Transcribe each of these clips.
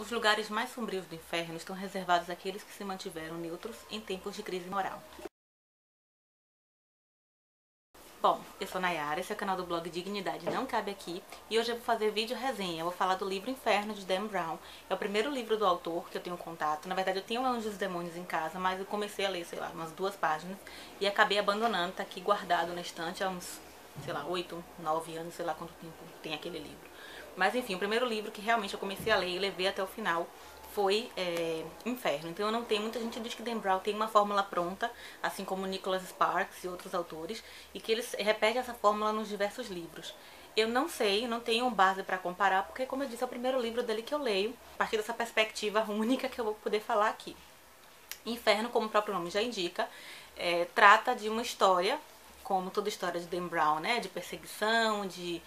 Os lugares mais sombrios do inferno estão reservados àqueles que se mantiveram neutros em tempos de crise moral. Bom, eu sou Nayara, esse é o canal do blog Dignidade Não Cabe Aqui, e hoje eu vou fazer vídeo resenha. Eu vou falar do livro Inferno, de Dan Brown. É o primeiro livro do autor que eu tenho contato. Na verdade eu tenho Anjos e Demônios em casa, mas eu comecei a ler, sei lá, umas 2 páginas e acabei abandonando. Tá aqui guardado na estante há uns, sei lá, 8, 9 anos, sei lá quanto tempo tem aquele livro. Mas enfim, o primeiro livro que realmente eu comecei a ler e levei até o final foi Inferno. Então eu não tenho, muita gente diz que Dan Brown tem uma fórmula pronta, assim como Nicholas Sparks e outros autores, e que eles repetem essa fórmula nos diversos livros. Eu não sei, não tenho base para comparar, porque como eu disse, é o primeiro livro dele que eu leio, a partir dessa perspectiva única que eu vou poder falar aqui. Inferno, como o próprio nome já indica, trata de uma história, como toda história de Dan Brown, né, de perseguição, de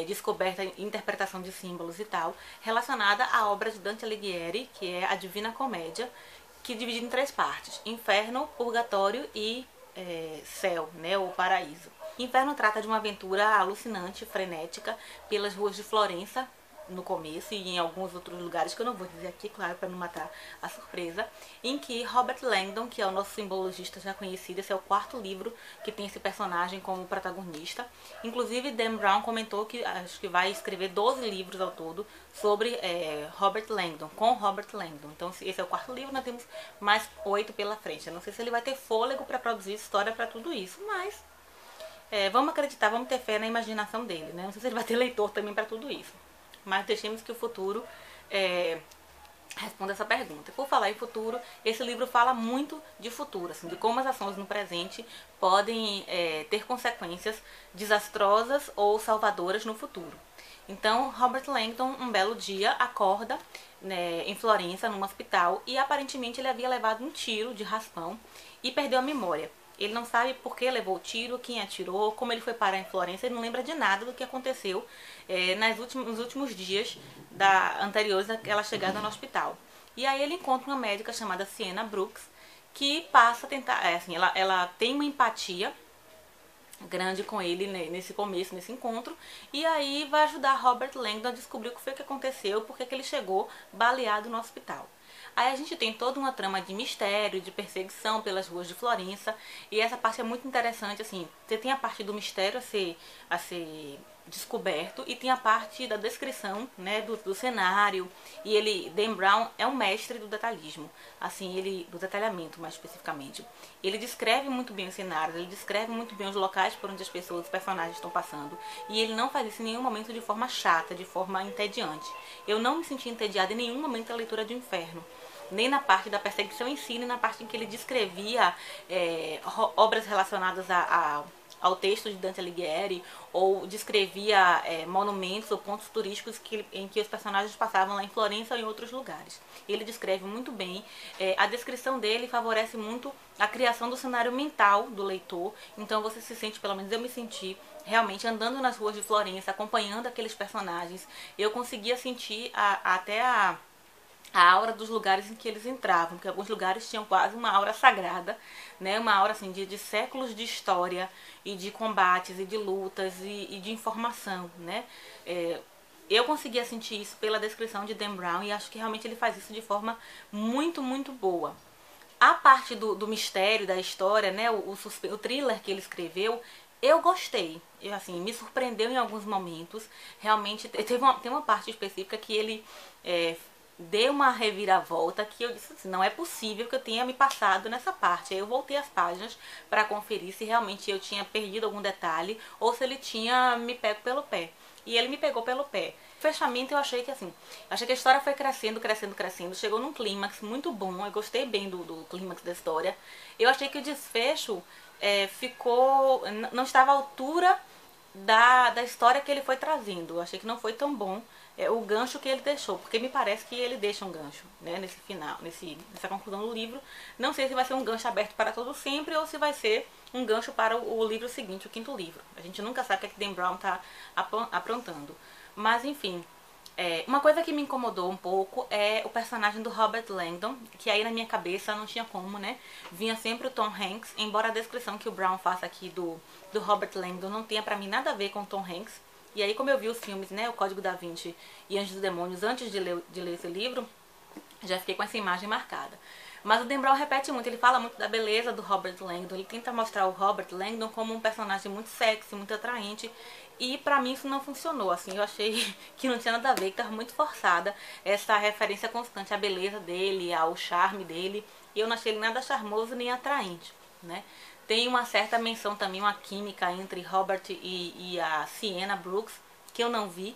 descoberta e interpretação de símbolos e tal, relacionada à obra de Dante Alighieri, que é a Divina Comédia, que é dividida em 3 partes: Inferno, Purgatório e Céu, né, ou Paraíso. Inferno trata de uma aventura alucinante, frenética, pelas ruas de Florença, no começo, e em alguns outros lugares que eu não vou dizer aqui, claro, para não matar a surpresa, em que Robert Langdon, que é o nosso simbologista já conhecido, esse é o 4º livro que tem esse personagem como protagonista. Inclusive Dan Brown comentou que acho que vai escrever 12 livros ao todo sobre Robert Langdon, com Robert Langdon. Então esse é o 4º livro, nós temos mais 8 pela frente. Eu não sei se ele vai ter fôlego para produzir história para tudo isso, mas vamos acreditar, vamos ter fé na imaginação dele, né? Não sei se ele vai ter leitor também para tudo isso, mas deixemos que o futuro responda essa pergunta. Por falar em futuro, esse livro fala muito de futuro, assim, de como as ações no presente podem ter consequências desastrosas ou salvadoras no futuro. Então, Robert Langdon, um belo dia, acorda, né, em Florença, num hospital, e aparentemente ele havia levado um tiro de raspão e perdeu a memória. Ele não sabe por que levou o tiro, quem atirou, como ele foi parar em Florença. Ele não lembra de nada do que aconteceu nos últimos dias anteriores àquela chegada no hospital. E aí ele encontra uma médica chamada Sienna Brooks, que passa a tentar, ela tem uma empatia grande com ele nesse começo, nesse encontro, e aí vai ajudar Robert Langdon a descobrir o que foi que aconteceu, porque que ele chegou baleado no hospital. Aí a gente tem toda uma trama de mistério, de perseguição pelas ruas de Florença, e essa parte é muito interessante, assim, você tem a parte do mistério a ser descoberto, e tem a parte da descrição, né, do cenário, e Dan Brown é um mestre do detalhismo, assim, do detalhamento mais especificamente. Ele descreve muito bem os cenários, ele descreve muito bem os locais por onde as pessoas, os personagens estão passando, e ele não faz isso em nenhum momento de forma chata, de forma entediante. Eu não me senti entediada em nenhum momento da leitura de Inferno, nem na parte da perseguição em si, nem na parte em que ele descrevia obras relacionadas ao texto de Dante Alighieri, ou descrevia monumentos ou pontos turísticos em que os personagens passavam lá em Florença ou em outros lugares. Ele descreve muito bem, a descrição dele favorece muito a criação do cenário mental do leitor, então você se sente, pelo menos eu me senti, realmente andando nas ruas de Florença, acompanhando aqueles personagens. Eu conseguia sentir até a aura dos lugares em que eles entravam, porque alguns lugares tinham quase uma aura sagrada, né? Uma aura assim, de séculos de história e de combates e de lutas e de informação, né? Eu conseguia sentir isso pela descrição de Dan Brown, e acho que realmente ele faz isso de forma muito, muito boa. A parte do mistério, da história, né? O thriller que ele escreveu, eu gostei. Assim, me surpreendeu em alguns momentos. Realmente, tem uma parte específica que ele deu uma reviravolta que eu disse assim, não é possível que eu tenha me passado nessa parte. Aí eu voltei as páginas para conferir se realmente eu tinha perdido algum detalhe ou se ele tinha me pego pelo pé. E ele me pegou pelo pé. Fechamento, eu achei que assim, achei que a história foi crescendo, crescendo, crescendo, chegou num clímax muito bom. Eu gostei bem do clímax da história. Eu achei que o desfecho não estava à altura da história que ele foi trazendo. Eu achei que não foi tão bom o gancho que ele deixou, porque me parece que ele deixa um gancho, né, nesse final, nessa conclusão do livro. Não sei se vai ser um gancho aberto para todo sempre ou se vai ser um gancho para o livro seguinte, o 5º livro. A gente nunca sabe o que Dan Brown está aprontando. Mas enfim, uma coisa que me incomodou um pouco é o personagem do Robert Langdon, que aí na minha cabeça não tinha como, né? Vinha sempre o Tom Hanks, embora a descrição que o Brown faça aqui do Robert Langdon não tenha pra mim nada a ver com o Tom Hanks. E aí, como eu vi os filmes, né, O Código da Vinci e Anjos e Demônios, antes de ler esse livro, já fiquei com essa imagem marcada. Mas o Dan Brown repete muito, ele fala muito da beleza do Robert Langdon, ele tenta mostrar o Robert Langdon como um personagem muito sexy, muito atraente, e pra mim isso não funcionou, assim, eu achei que não tinha nada a ver, que tava muito forçada essa referência constante à beleza dele, ao charme dele, e eu não achei ele nada charmoso nem atraente, né? Tem uma certa menção também, uma química entre Robert e a Sienna Brooks, que eu não vi,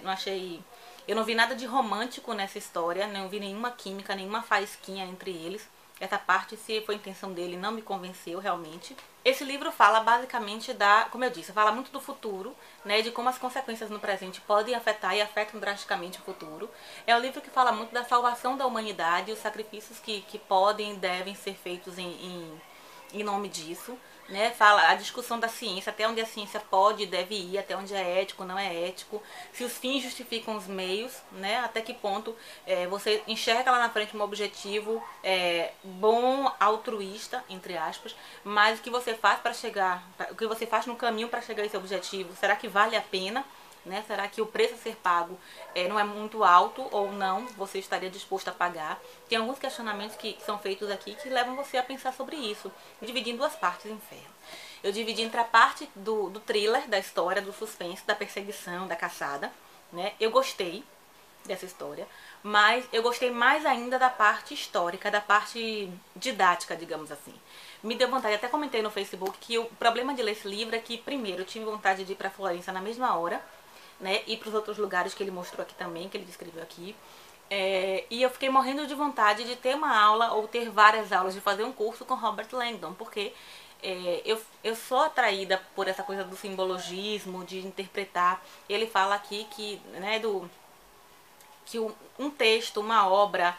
não achei... Eu não vi nada de romântico nessa história, não vi nenhuma química, nenhuma faísquinha entre eles. Essa parte, se foi a intenção dele, não me convenceu realmente. Esse livro fala basicamente como eu disse, fala muito do futuro, né, de como as consequências no presente podem afetar e afetam drasticamente o futuro. É um livro que fala muito da salvação da humanidade, os sacrifícios que podem e devem ser feitos em nome disso, né? Fala a discussão da ciência, até onde a ciência pode e deve ir, até onde é ético, não é ético, se os fins justificam os meios, né? Até que ponto você enxerga lá na frente um objetivo bom, altruísta, entre aspas, mas o que você faz para chegar, o que você faz no caminho para chegar a esse objetivo, será que vale a pena? Né? Será que o preço a ser pago não é muito alto ou não? Você estaria disposto a pagar? Tem alguns questionamentos que são feitos aqui que levam você a pensar sobre isso. Eu dividi em duas partes o Inferno. Eu dividi entre a parte do thriller, da história, do suspense, da perseguição, da caçada. Né? Eu gostei dessa história, mas eu gostei mais ainda da parte histórica, da parte didática, digamos assim. Me deu vontade, até comentei no Facebook, que o problema de ler esse livro é que, primeiro, eu tive vontade de ir para Florença na mesma hora, né, e para os outros lugares que ele mostrou aqui também, que ele descreveu aqui. E eu fiquei morrendo de vontade de ter uma aula ou ter várias aulas, de fazer um curso com Robert Langdon, porque eu sou atraída por essa coisa do simbologismo, de interpretar. Ele fala aqui que, né, que um texto, uma obra,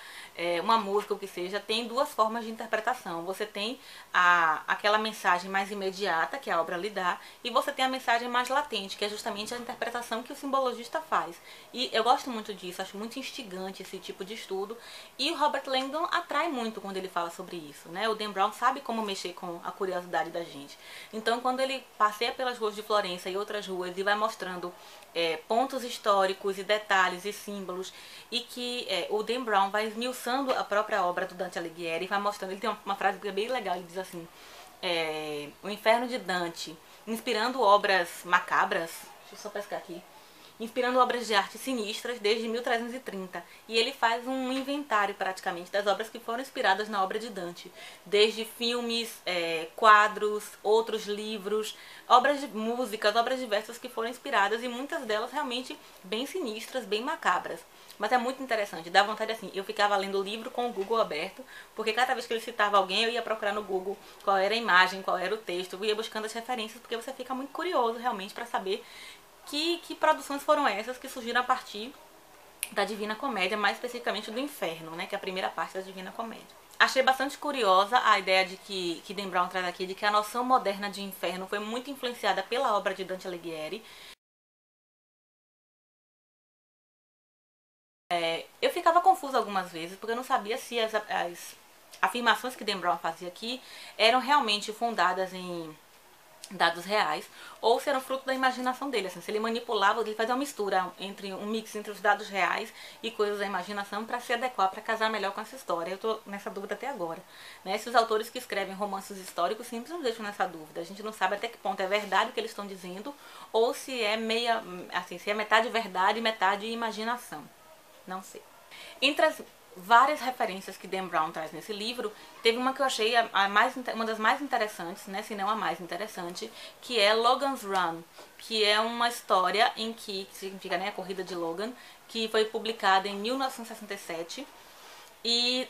uma música, o que seja, tem duas formas de interpretação. Você tem aquela mensagem mais imediata, que a obra lhe dá, e você tem a mensagem mais latente, que é justamente a interpretação que o simbologista faz. E eu gosto muito disso, acho muito instigante esse tipo de estudo, e o Robert Langdon atrai muito quando ele fala sobre isso, né? O Dan Brown sabe como mexer com a curiosidade da gente. Então, quando ele passeia pelas ruas de Florença e outras ruas e vai mostrando pontos históricos e detalhes e símbolos, e que o Dan Brown vai esmiuçando a própria obra do Dante Alighieri e vai mostrando. Ele tem uma frase que é bem legal, ele diz assim: o Inferno de Dante, inspirando obras macabras, deixa eu só pescar aqui, inspirando obras de arte sinistras desde 1330. E ele faz um inventário praticamente das obras que foram inspiradas na obra de Dante, desde filmes, quadros, outros livros, obras de músicas, obras diversas que foram inspiradas, e muitas delas realmente bem sinistras, bem macabras. Mas é muito interessante, dá vontade assim. Eu ficava lendo o livro com o Google aberto, porque cada vez que ele citava alguém, eu ia procurar no Google qual era a imagem, qual era o texto, eu ia buscando as referências, porque você fica muito curioso realmente para saber que produções foram essas que surgiram a partir da Divina Comédia, mais especificamente do Inferno, né, que é a primeira parte da Divina Comédia. Achei bastante curiosa a ideia de que Dan Brown traz aqui, de que a noção moderna de inferno foi muito influenciada pela obra de Dante Alighieri. Eu ficava confusa algumas vezes, porque eu não sabia se as afirmações que Dan Brown fazia aqui eram realmente fundadas em dados reais, ou se eram fruto da imaginação dele, assim, se ele manipulava, ele fazia uma mistura, um mix entre os dados reais e coisas da imaginação para se adequar, para casar melhor com essa história. Eu tô nessa dúvida até agora, né? Se os autores que escrevem romances históricos sempre nos deixam nessa dúvida, a gente não sabe até que ponto é verdade o que eles estão dizendo, ou se é se é metade verdade e metade imaginação, não sei. Entre as várias referências que Dan Brown traz nesse livro, teve uma que eu achei uma das mais interessantes, né, se não a mais interessante, que é Logan's Run, que é uma história que significa, né, a corrida de Logan, que foi publicada em 1967 e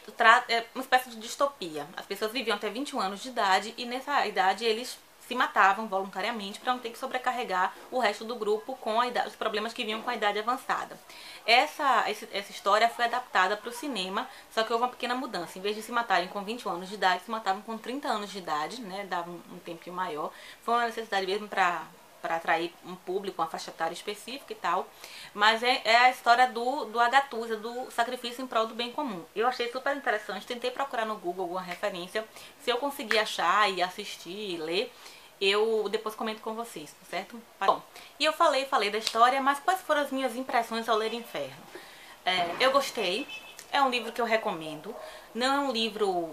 é uma espécie de distopia. As pessoas viviam até 21 anos de idade e nessa idade eles se matavam voluntariamente para não ter que sobrecarregar o resto do grupo com os problemas que vinham com a idade avançada. Essa história foi adaptada para o cinema, só que houve uma pequena mudança. Em vez de se matarem com 21 anos de idade, se matavam com 30 anos de idade, né? Dava um tempinho maior. Foi uma necessidade mesmo para atrair um público, uma faixa etária específica e tal. Mas é a história do Agathusa, do sacrifício em prol do bem comum. Eu achei super interessante, tentei procurar no Google alguma referência. Se eu conseguir achar e assistir e ler, eu depois comento com vocês, tá certo? Bom, e eu falei da história, mas quais foram as minhas impressões ao ler Inferno? Eu gostei, é um livro que eu recomendo, não é um livro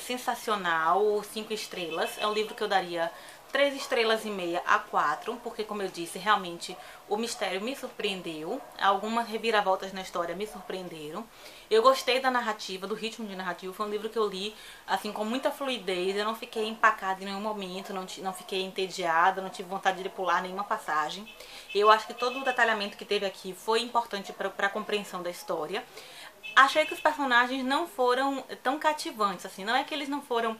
sensacional, 5 estrelas, é um livro que eu daria 3 estrelas e meia a 4, porque como eu disse, realmente o mistério me surpreendeu, algumas reviravoltas na história me surpreenderam. Eu gostei da narrativa, do ritmo de narrativa, foi um livro que eu li assim com muita fluidez, eu não fiquei empacada em nenhum momento, não fiquei entediada, não tive vontade de pular nenhuma passagem. Eu acho que todo o detalhamento que teve aqui foi importante para a compreensão da história. Achei que os personagens não foram tão cativantes, assim, não é que eles não foram...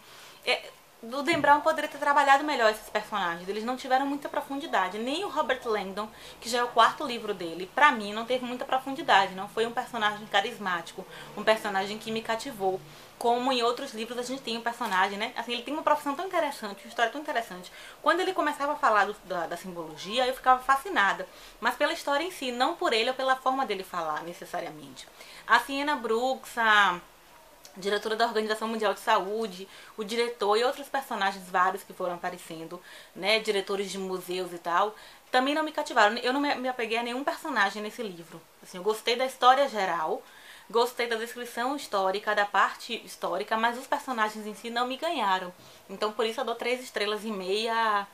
O Dan Brown poderia ter trabalhado melhor esses personagens, eles não tiveram muita profundidade. Nem o Robert Langdon, que já é o 4º livro dele, pra mim não teve muita profundidade, não foi um personagem carismático, um personagem que me cativou. Como em outros livros a gente tem um personagem, né? Assim, ele tem uma profissão tão interessante, uma história tão interessante. Quando ele começava a falar da simbologia, eu ficava fascinada. Mas pela história em si, não por ele ou pela forma dele falar, necessariamente. A Sienna Brooks, a diretora da Organização Mundial de Saúde, o diretor e outros personagens vários que foram aparecendo, né, diretores de museus e tal, também não me cativaram. Eu não me apeguei a nenhum personagem nesse livro. Assim, eu gostei da história geral, gostei da descrição histórica, da parte histórica, mas os personagens em si não me ganharam. Então por isso eu dou 3 estrelas e meia.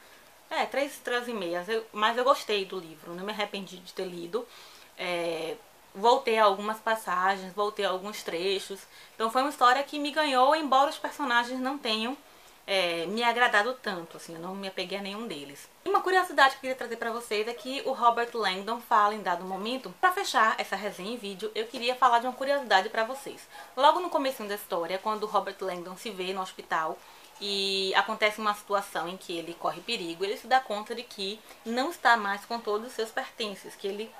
3 estrelas e meia. Mas eu gostei do livro, não me arrependi de ter lido. Voltei a algumas passagens, voltei a alguns trechos. Então foi uma história que me ganhou, embora os personagens não tenham me agradado tanto, assim, eu não me apeguei a nenhum deles. E uma curiosidade que eu queria trazer pra vocês é que o Robert Langdon fala em dado momento, pra fechar essa resenha em vídeo, eu queria falar de uma curiosidade pra vocês. Logo no comecinho da história, quando o Robert Langdon se vê no hospital e acontece uma situação em que ele corre perigo, ele se dá conta de que não está mais com todos os seus pertences, que ele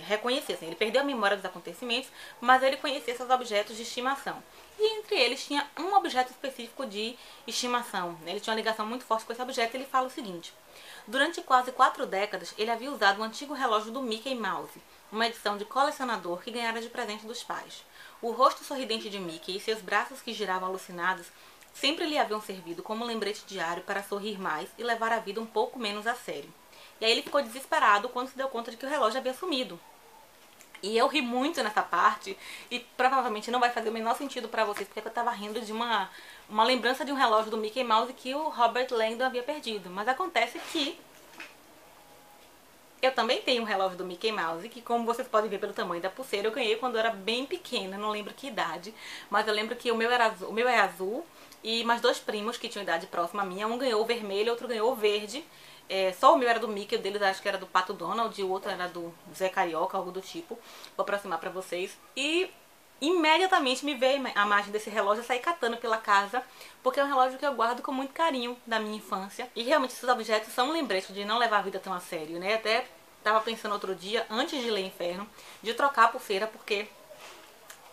reconhecia, assim, ele perdeu a memória dos acontecimentos, mas ele conhecia seus objetos de estimação. E entre eles tinha um objeto específico de estimação, né? Ele tinha uma ligação muito forte com esse objeto e ele fala o seguinte: durante quase 4 décadas, ele havia usado um antigo relógio do Mickey Mouse, uma edição de colecionador que ganhara de presente dos pais. O rosto sorridente de Mickey e seus braços que giravam alucinados sempre lhe haviam servido como lembrete diário para sorrir mais e levar a vida um pouco menos a sério. E aí ele ficou desesperado quando se deu conta de que o relógio havia sumido. E eu ri muito nessa parte, e provavelmente não vai fazer o menor sentido pra vocês, porque eu tava rindo de uma lembrança de um relógio do Mickey Mouse que o Robert Langdon havia perdido. Mas acontece que eu também tenho um relógio do Mickey Mouse, que como vocês podem ver pelo tamanho da pulseira, eu ganhei quando eu era bem pequena, não lembro que idade, mas eu lembro que o meu é azul, e mais 2 primos que tinham idade próxima à minha, um ganhou o vermelho, outro ganhou o verde. Só o meu era do Mickey, o deles acho que era do Pato Donald, e o outro era do Zé Carioca, algo do tipo. Vou aproximar pra vocês. E imediatamente me veio a imagem desse relógio, eu saí catando pela casa, porque é um relógio que eu guardo com muito carinho da minha infância. E realmente esses objetos são um lembrete de não levar a vida tão a sério, né? Até tava pensando outro dia, antes de ler Inferno, de trocar a pulseira, porque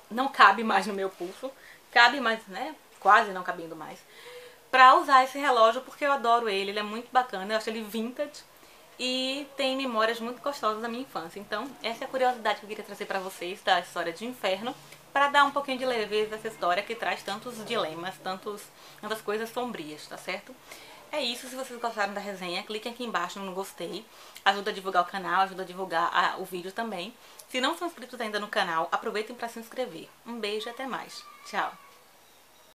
não cabe mais no meu pulso. Cabe mais, né? Quase não cabendo mais. Pra usar esse relógio, porque eu adoro ele é muito bacana, eu acho ele vintage e tem memórias muito gostosas da minha infância. Então, essa é a curiosidade que eu queria trazer pra vocês da história de Inferno, pra dar um pouquinho de leveza dessa história que traz tantos dilemas, tantas coisas sombrias, tá certo? É isso, se vocês gostaram da resenha, cliquem aqui embaixo no gostei, ajuda a divulgar o canal, ajuda a divulgar o vídeo também. Se não são inscritos ainda no canal, aproveitem pra se inscrever. Um beijo e até mais. Tchau!